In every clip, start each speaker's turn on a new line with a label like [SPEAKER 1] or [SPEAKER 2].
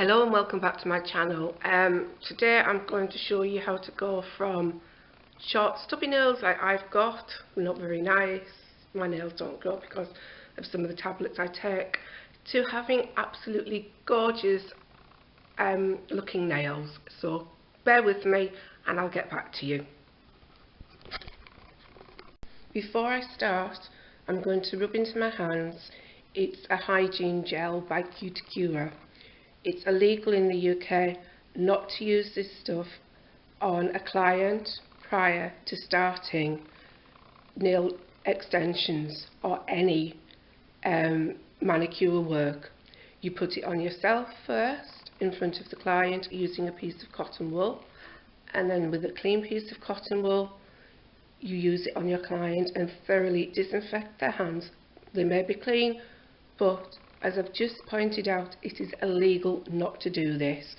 [SPEAKER 1] Hello and welcome back to my channel. Today I'm going to show you how to go from short stubby nails like I've got, not very nice, my nails don't grow because of some of the tablets I take, to having absolutely gorgeous looking nails. So bear with me and I'll get back to you. Before I start, I'm going to rub into my hands. It's a hygiene gel by Cuticura. It's illegal in the UK not to use this stuff on a client prior to starting nail extensions or any manicure work. You put it on yourself first in front of the client using a piece of cotton wool, and then with a clean piece of cotton wool you use it on your client and thoroughly disinfect their hands. They may be clean, but as I've just pointed out, it is illegal not to do this.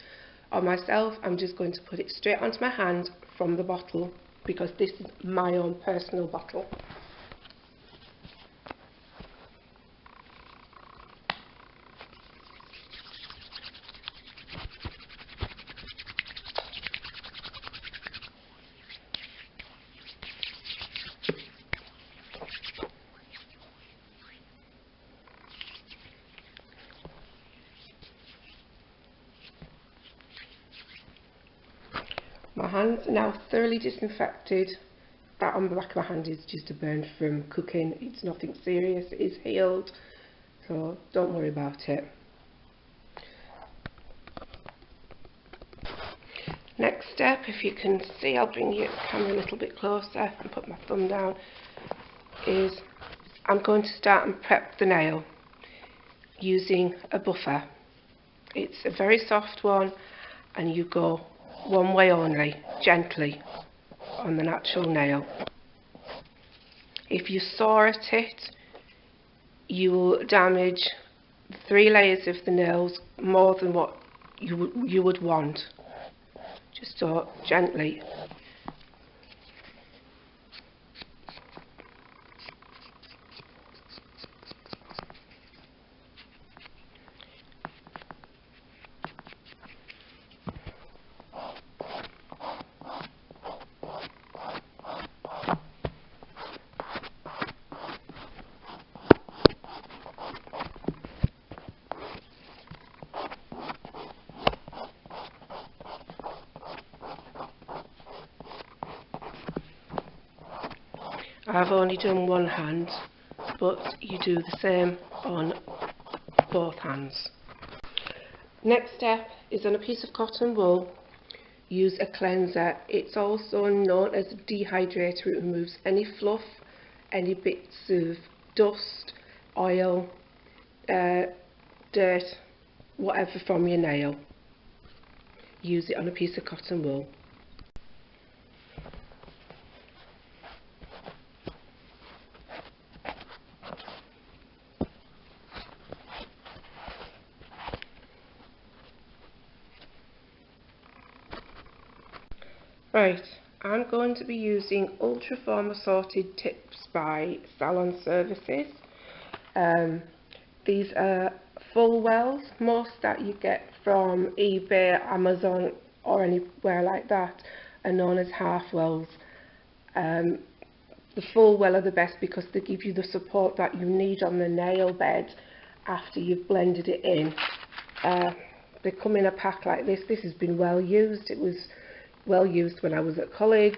[SPEAKER 1] On myself, I'm just going to put it straight onto my hand from the bottle because this is my own personal bottle. My hands are now thoroughly disinfected. That on the back of my hand is just a burn from cooking. It's nothing serious, it is healed, so don't worry about it. Next step, if you can see, I'll bring your camera a little bit closer and put my thumb down, is I'm going to start and prep the nail using a buffer. It's a very soft one and you go one way only, gently, on the natural nail. If you saw at it, you will damage the 3 layers of the nails more than what you would want. Just so gently. I've only done one hand, but you do the same on both hands. Next step is on a piece of cotton wool, use a cleanser. It's also known as a dehydrator. It removes any fluff, any bits of dust, oil, dirt, whatever from your nail. Use it on a piece of cotton wool. Right, I'm going to be using Ultraform Assorted Tips by Salon Services. These are full wells. Most that you get from eBay, Amazon or anywhere like that are known as half wells. The full well are the best because they give you the support that you need on the nail bed after you've blended it in. They come in a pack like this. This has been well used. It was well used when I was at college,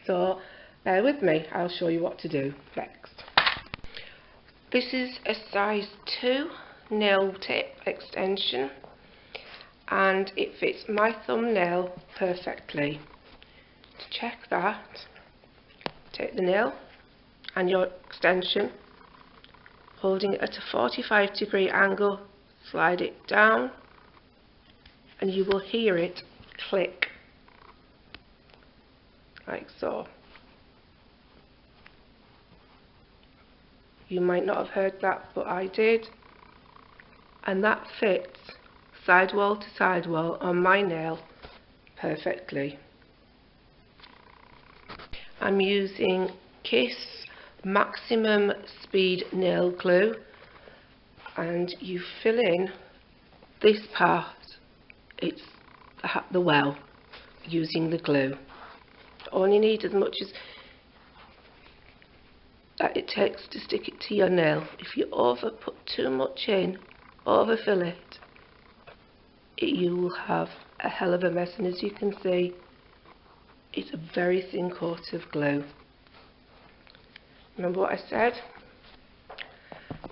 [SPEAKER 1] so bear with me, I'll show you what to do next. This is a size 2 nail tip extension and it fits my thumbnail perfectly. To check that, take the nail and your extension, holding it at a 45-degree angle, slide it down and you will hear it click, like so. You might not have heard that, but I did. And that fits sidewall to sidewall on my nail perfectly. I'm using Kiss Maximum Speed Nail Glue, and you fill in this part, it's the well, using the glue. Only need as much as that it takes to stick it to your nail. If you put too much in, overfill it, you will have a hell of a mess. And as you can see, it's a very thin coat of glue. Remember what I said?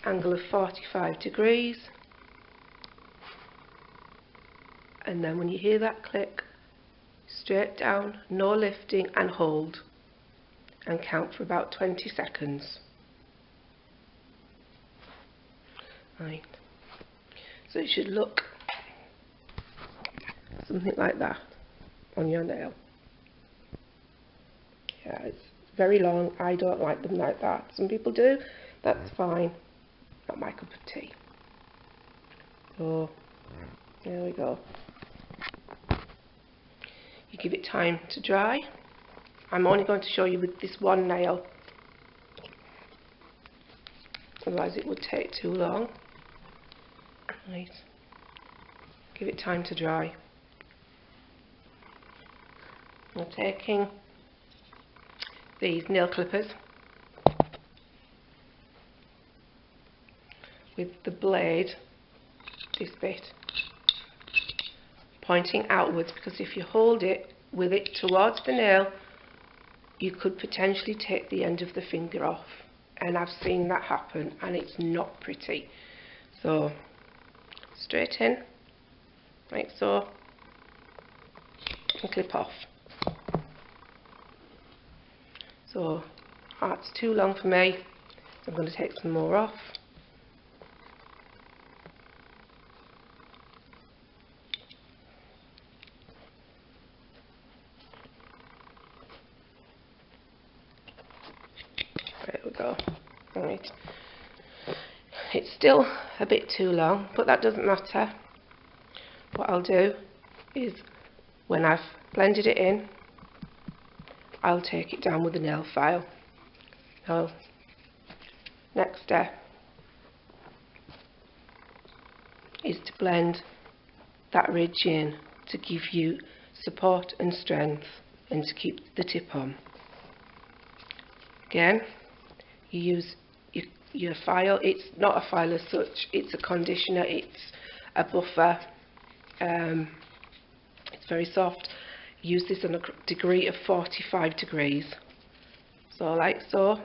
[SPEAKER 1] Angle of 45 degrees. And then when you hear that click, straight down, no lifting, and hold. And count for about 20 seconds. Right. So it should look something like that on your nail. Yeah, it's very long. I don't like them like that. Some people do. That's fine. Not my cup of tea. So, there we go. You give it time to dry. I'm only going to show you with this one nail, otherwise it would take too long. Right. Give it time to dry. I'm taking these nail clippers with the blade, this bit, pointing outwards, because if you hold it with it towards the nail, you could potentially take the end of the finger off, and I've seen that happen, and it's not pretty. So straight in, like so, and clip off. So that's too long for me, so I'm going to take some more off. There we go. Right. It's still a bit too long, but that doesn't matter. What I'll do is, when I've blended it in, I'll take it down with a nail file. Now, next step is to blend that ridge in to give you support and strength, and to keep the tip on. Again, you use your file. It's not a file as such, it's a conditioner, it's a buffer. It's very soft. Use this on a degree of 45 degrees. So like so,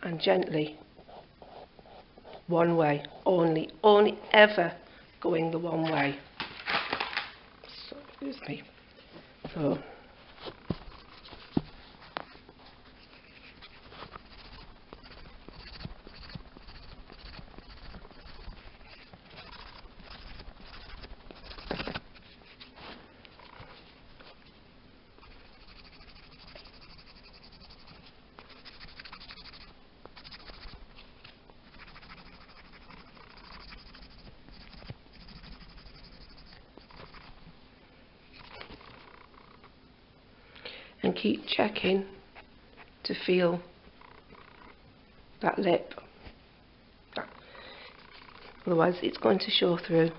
[SPEAKER 1] and gently, one way, only ever going the one way. So, excuse me. So, and keep checking to feel that lip, otherwise it's going to show through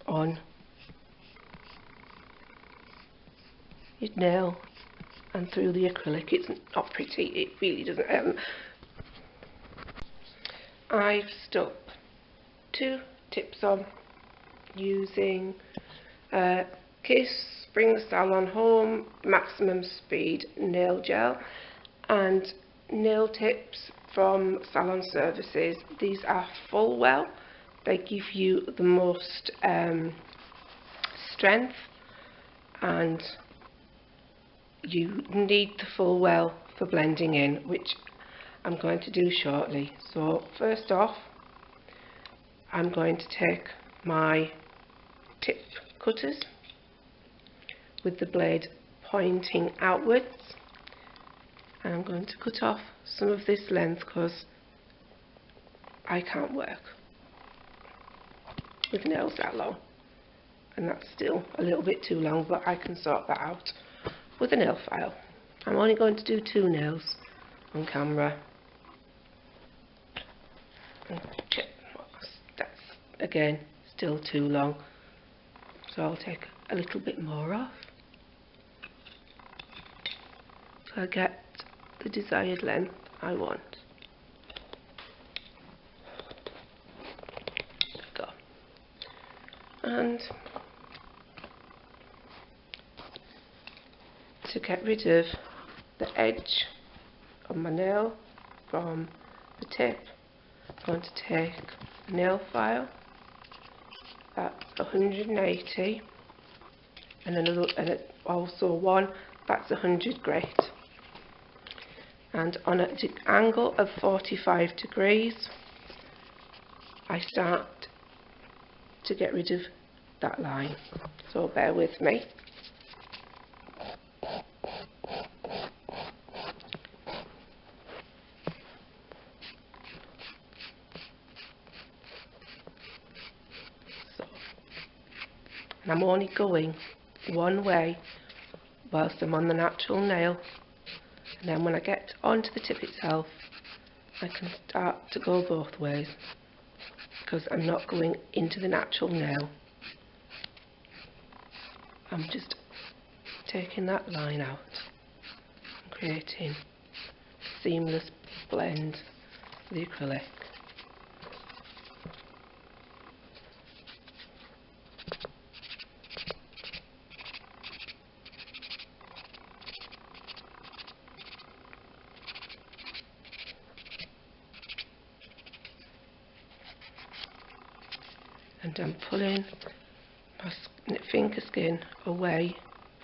[SPEAKER 1] on your nail and through the acrylic. It's not pretty, it really doesn't. I've stuck 2 tips on using Kiss Spring Salon Home Maximum Speed Nail Gel and nail tips from Salon Services. These are full well. They give you the most strength, and you need the full well for blending in, which I'm going to do shortly. So first off, I'm going to take my tip cutters with the blade pointing outwards, and I'm going to cut off some of this length because I can't work with nails that long, and that's still a little bit too long, but I can sort that out with a nail file. I'm only going to do 2 nails on camera. Okay, that's again, still too long, so I'll take a little bit more off so I get the desired length I want. Go. And to get rid of the edge of my nail from the tip, I'm going to take a nail file that's 180 and another, and also one that's 100 grit, and on an angle of 45 degrees I start to get rid of that line, so bear with me. And I'm only going one way whilst I'm on the natural nail, and then when I get onto the tip itself I can start to go both ways because I'm not going into the natural nail. I'm just taking that line out and creating a seamless blend with the acrylic. And I'm pulling my finger skin away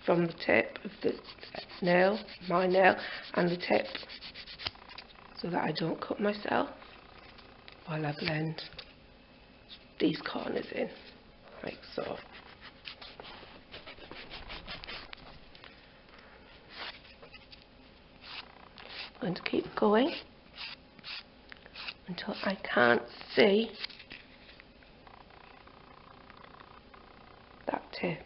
[SPEAKER 1] from the tip of the nail, my nail, and the tip, so that I don't cut myself while I blend these corners in, like so. I'm going to keep going until I can't see that tip.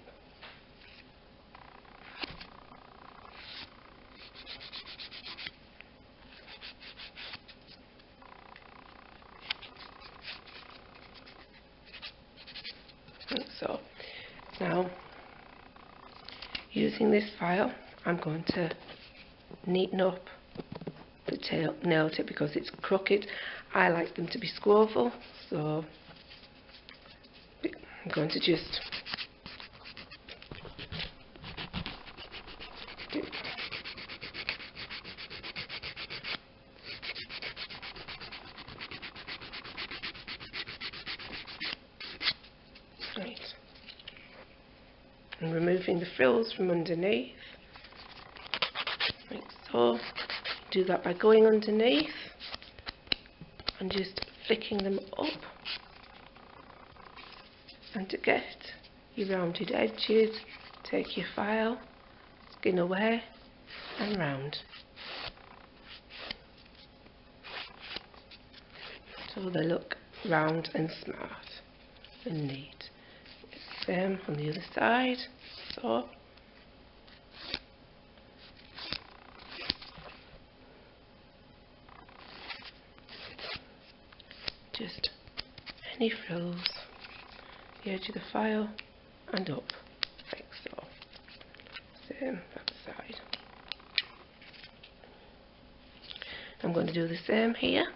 [SPEAKER 1] Like so. Now, using this file, I'm going to neaten up the nail tip because it's crooked. I like them to be squoval, so I'm going to just right, and removing the frills from underneath, like so. Do that by going underneath and just flicking them up, and to get your rounded edges, take your file, skin away and round, so they look round and smart and neat. Same on the other side, so. Just any frills, the edge of the file and up, like so. Same that side. I'm going to do the same here.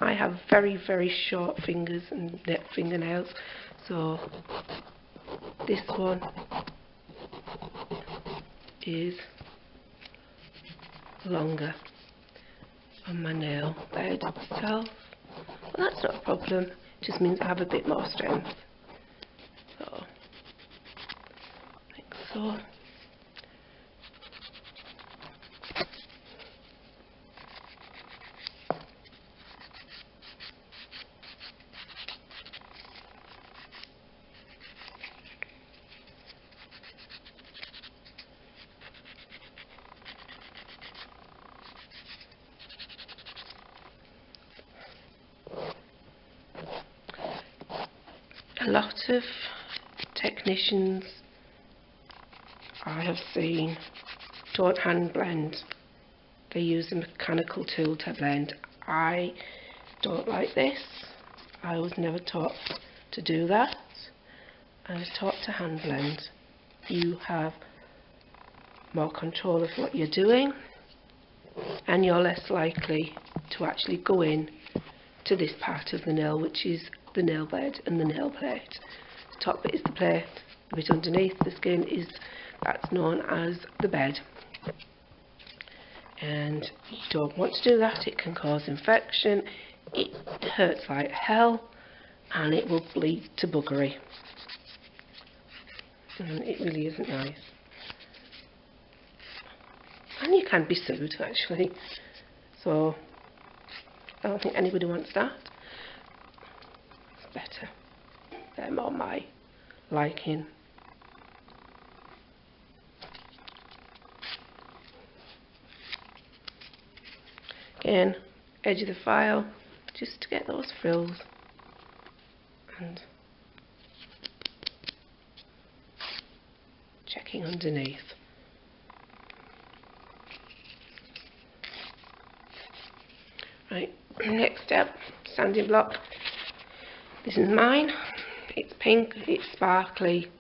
[SPEAKER 1] I have very, very short fingers and fingernails, so this one is longer on my nail bed itself. Well, that's not a problem, it just means I have a bit more strength. So, like so. A lot of technicians I have seen don't hand blend, they use a mechanical tool to blend. I don't like this. I was never taught to do that. I was taught to hand blend. You have more control of what you're doing, and you're less likely to actually go in to this part of the nail, which is the nail bed and the nail plate. The top bit is the plate, the bit underneath the skin that's known as the bed. And you don't want to do that. It can cause infection, it hurts like hell, and it will bleed to buggery. And it really isn't nice. And you can be sued, actually. So I don't think anybody wants that. It's better. They're more my liking. Again, edge of the file, just to get those frills. And checking underneath. Right, next step, sanding block. This is mine. It's pink, it's sparkly.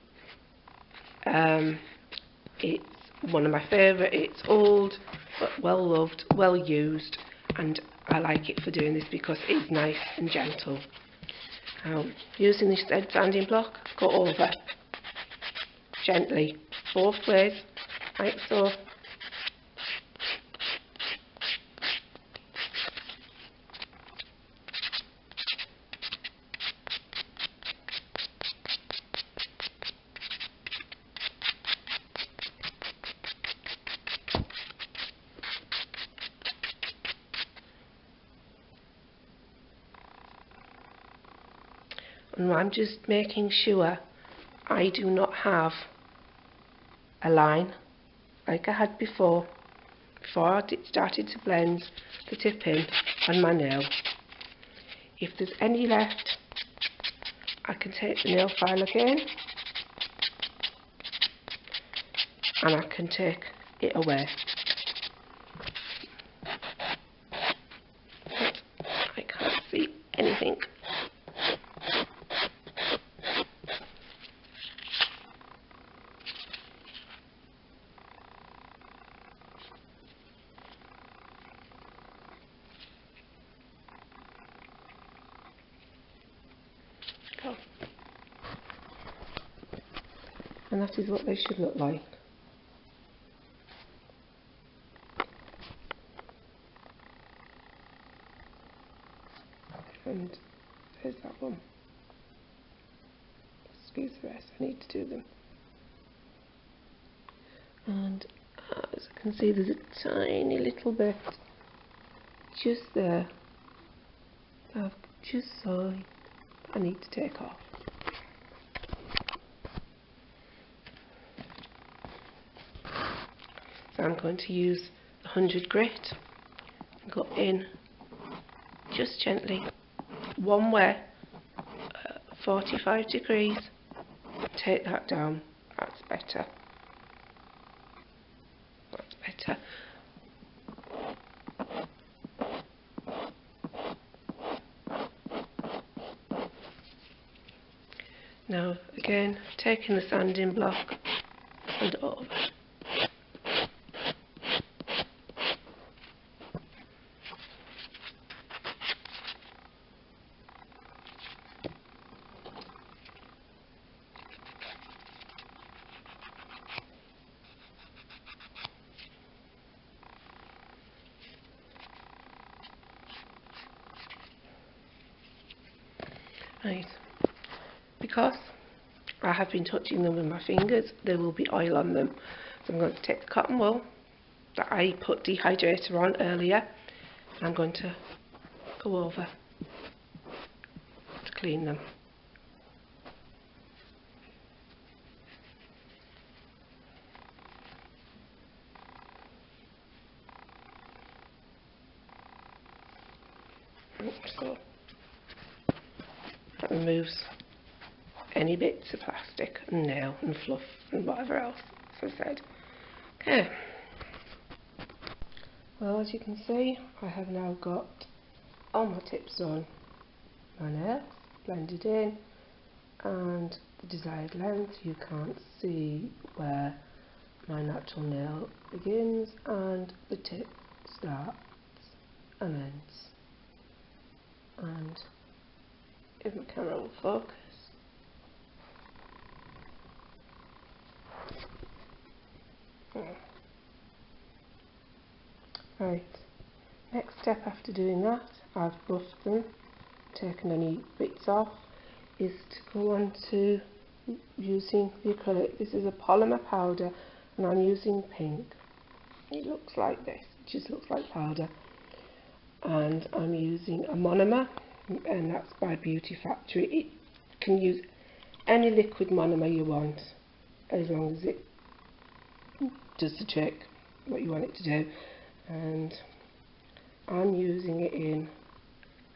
[SPEAKER 1] It's one of my favourite. It's old, but well loved, well used, and I like it for doing this because it's nice and gentle. Using this red sanding block, go over gently both ways, like so. And I'm just making sure I do not have a line like I had before I started to blend the tip in on my nail. If there's any left, I can take the nail file again and I can take it away. I can't see anything. And that is what they should look like. And there's that one. Excuse the rest, I need to do them. And as I can see, there's a tiny little bit just there. I've just saw it. I need to take off. So I'm going to use the 100 grit and go in just gently, one way, 45 degrees, take that down. That's better. That's better. Now again, taking the sanding block and over. Right, because I have been touching them with my fingers, there will be oil on them. So I'm going to take the cotton wool that I put dehydrator on earlier, and I'm going to go over to clean them. So that removes any bits of plastic and nail and fluff and whatever else, as I said. Okay. Well, as you can see, I have now got all my tips on, my nails, blended in, and the desired length. You can't see where my natural nail begins and the tip starts and ends. And if my camera will focus, right, next step after doing that, I've buffed them, taken any bits off, is to go on to using the acrylic. This is a polymer powder and I'm using pink. It looks like this, it just looks like powder. And I'm using a monomer, and that's by Beauty Factory. It can use any liquid monomer you want, as long as it does the trick, what you want it to do. And I'm using it in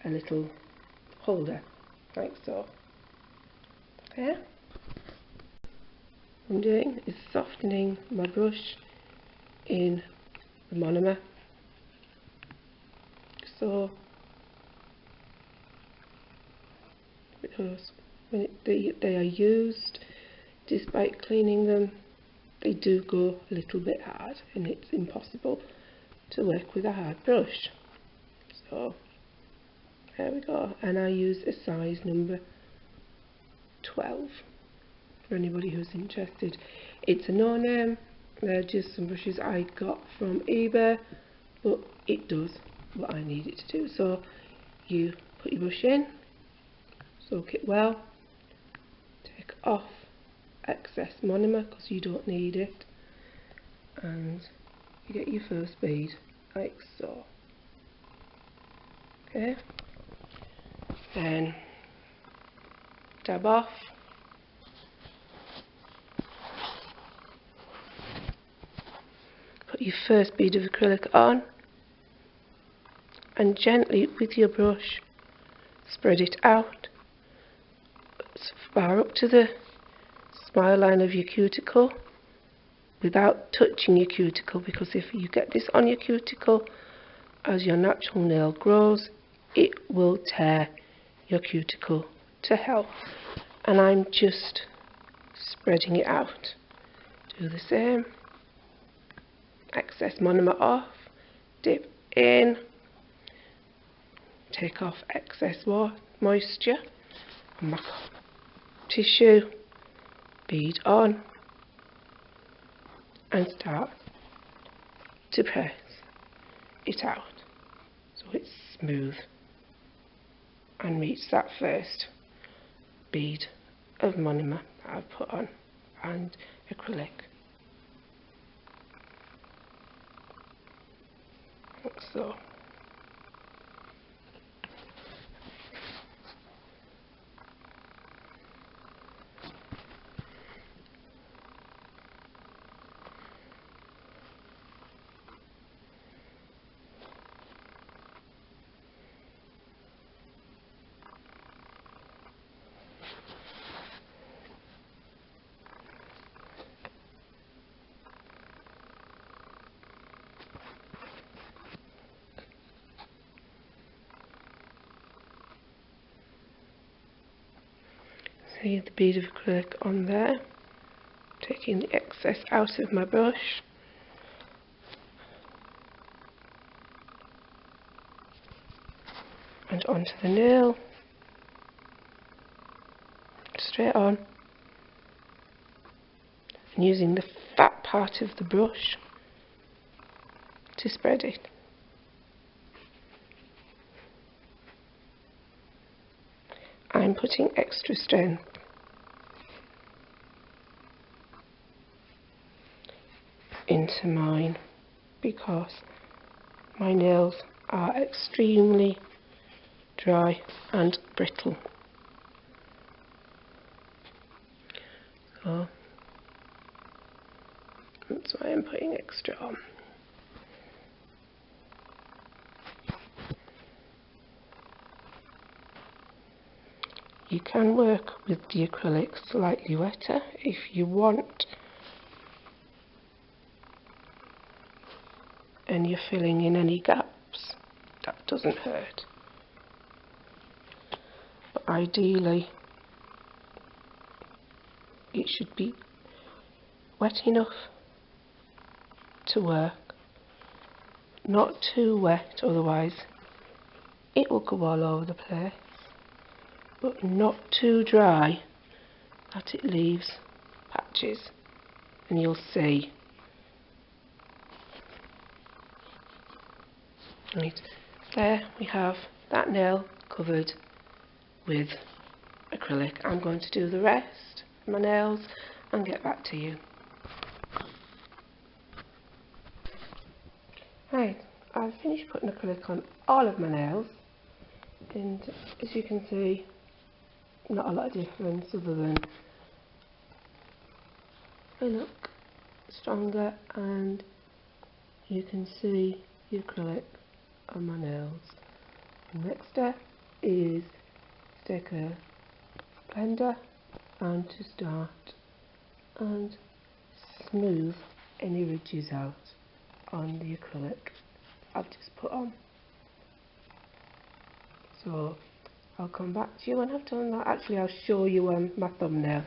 [SPEAKER 1] a little holder, like so. Okay? What I'm doing is softening my brush in the monomer. So, because when they are used, despite cleaning them, they do go a little bit hard, and it's impossible to work with a hard brush. So there we go, and I use a size number 12 for anybody who's interested. It's a no-name, they're just some brushes I got from eBay, but it does what I need it to do. So you put your brush in, soak it well, take off excess monomer because you don't need it, and you get your first bead like so. Okay, then dab off, put your first bead of acrylic on, and gently with your brush spread it out as far up to the smile line of your cuticle without touching your cuticle, because if you get this on your cuticle as your natural nail grows, it will tear your cuticle to hell. And I'm just spreading it out. Do the same. Excess monomer off, dip in, take off excess moisture, and back up. Tissue, bead on, and start to press it out so it's smooth and meets that first bead of monomer that I've put on and acrylic. Like so. See the bead of acrylic on there, taking the excess out of my brush, and onto the nail, straight on, and using the fat part of the brush to spread it. I'm putting extra strength into mine because my nails are extremely dry and brittle. So that's why I'm putting extra on. You can work with the acrylic slightly wetter if you want, and you're filling in any gaps. That doesn't hurt. ideally it should be wet enough to work, not too wet, otherwise it will go all over the place, but not too dry that it leaves patches, and you'll see. Right, there we have that nail covered with acrylic. I'm going to do the rest of my nails and get back to you. Right, I've finished putting acrylic on all of my nails, and as you can see, not a lot of difference other than they look stronger, and you can see the acrylic on my nails. The next step is to take a blender and to start and smooth any ridges out on the acrylic I've just put on. So I'll come back to you when I've done that. Actually, I'll show you my thumbnail.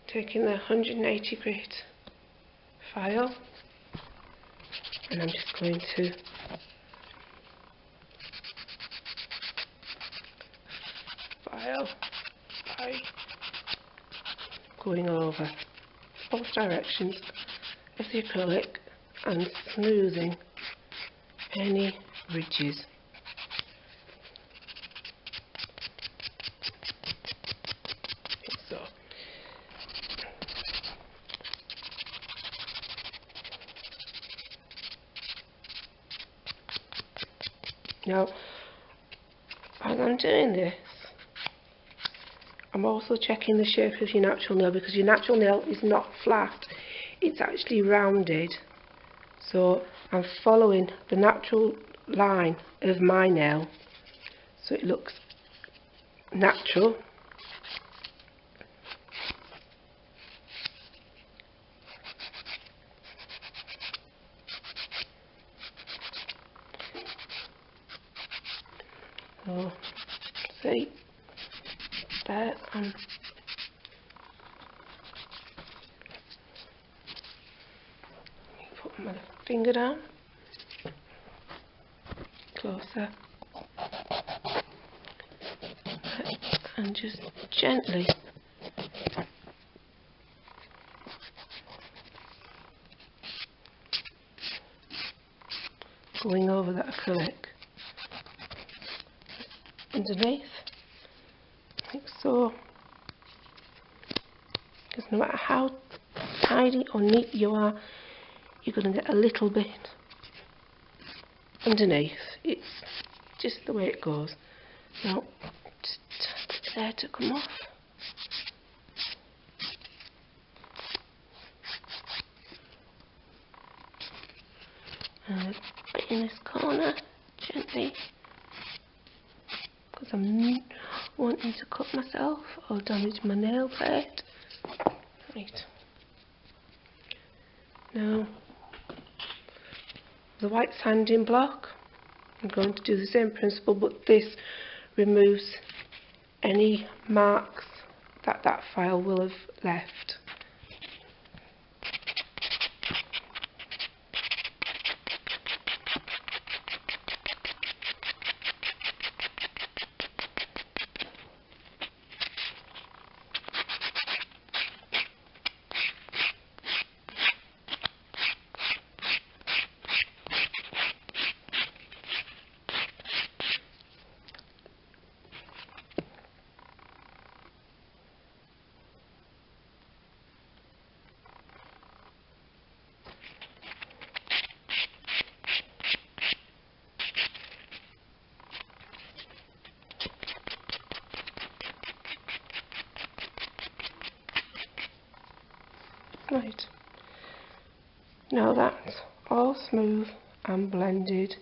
[SPEAKER 1] Taking the 180 grit file, and I'm just going to file by going over both directions of the acrylic and smoothing any ridges. So now, as I'm doing this, I'm also checking the shape of your natural nail, because your natural nail is not flat, it's actually rounded. So I'm following the natural line of my nail so it looks natural. So see there, I'm put my finger down closer and just gently going over that acrylic underneath, like so, because no matter how tidy or neat you are, you're going to get a little bit underneath. It's just the way it goes. Now, just there to come off. And in this corner, gently, because I'm wanting to cut myself or damage my nail plate. Right. Now, the white sanding block, I'm going to do the same principle, but this removes any marks that that file will have left. Right, now that's all smooth and blended,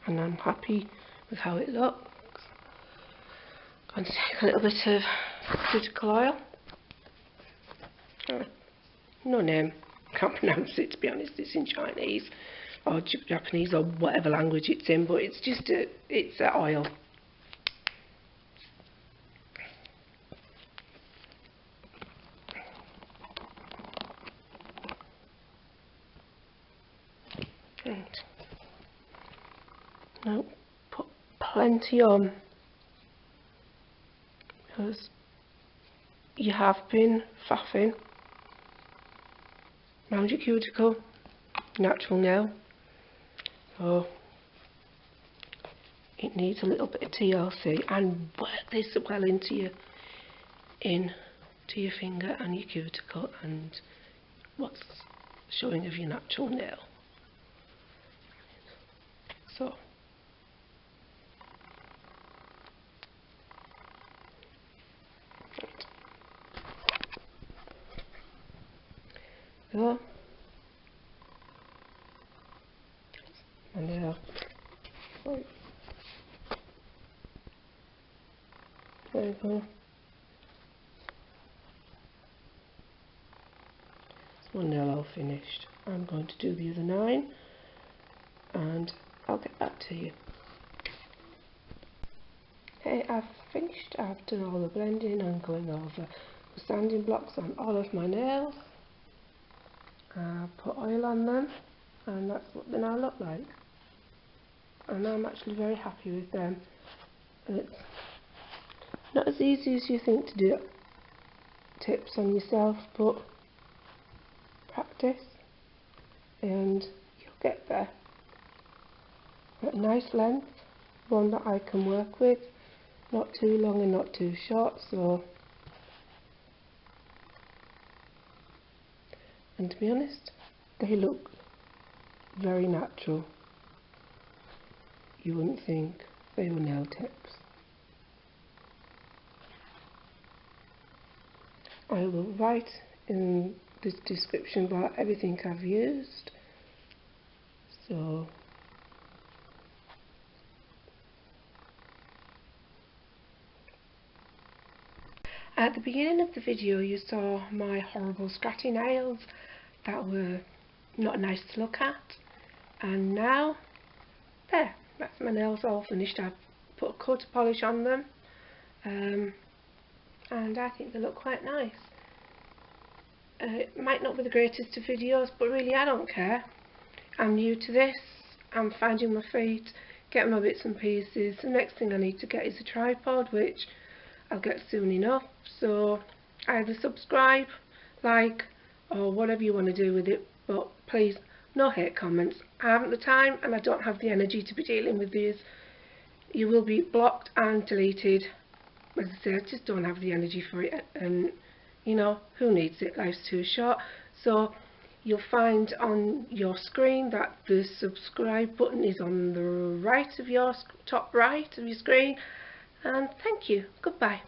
[SPEAKER 1] and I'm happy with how it looks. I'm going to take a little bit of critical oil No name, can't pronounce it to be honest. It's in Chinese or Japanese or whatever language it's in, but it's just it's a oil. And now put plenty on, because you have been faffing around your cuticle, natural nail, so it needs a little bit of TLC, and work this well into your finger and your cuticle and what's showing of your natural nail. So go. And now, right. There you go. That's one nail all finished. I'm going to do the other 9, and I'll get back to you. Okay, I've finished. I've done all the blending and going over the sanding blocks on all of my nails. I've put oil on them, and that's what they now look like. And I'm actually very happy with them. And it's not as easy as you think to do tips on yourself, but practice and you'll get there. At a nice length, one that I can work with, not too long and not too short, so. And to be honest, they look very natural. You wouldn't think they were nail tips. I will write in the description about everything I've used. So at the beginning of the video you saw my horrible scratchy nails that were not nice to look at, and now there, that's my nails all finished. I've put a coat of polish on them, and I think they look quite nice. It might not be the greatest of videos, but really I don't care. I'm new to this, I'm finding my feet, getting my bits and pieces. The next thing I need to get is a tripod, which I'll get soon enough. So either subscribe, like, or whatever you want to do with it, but please, no hate comments. I haven't the time and I don't have the energy to be dealing with these. You will be blocked and deleted. As I say, I just don't have the energy for it, and you know, who needs it? Life's too short. So you'll find on your screen that the subscribe button is on the right of your top right of your screen, and thank you. Goodbye.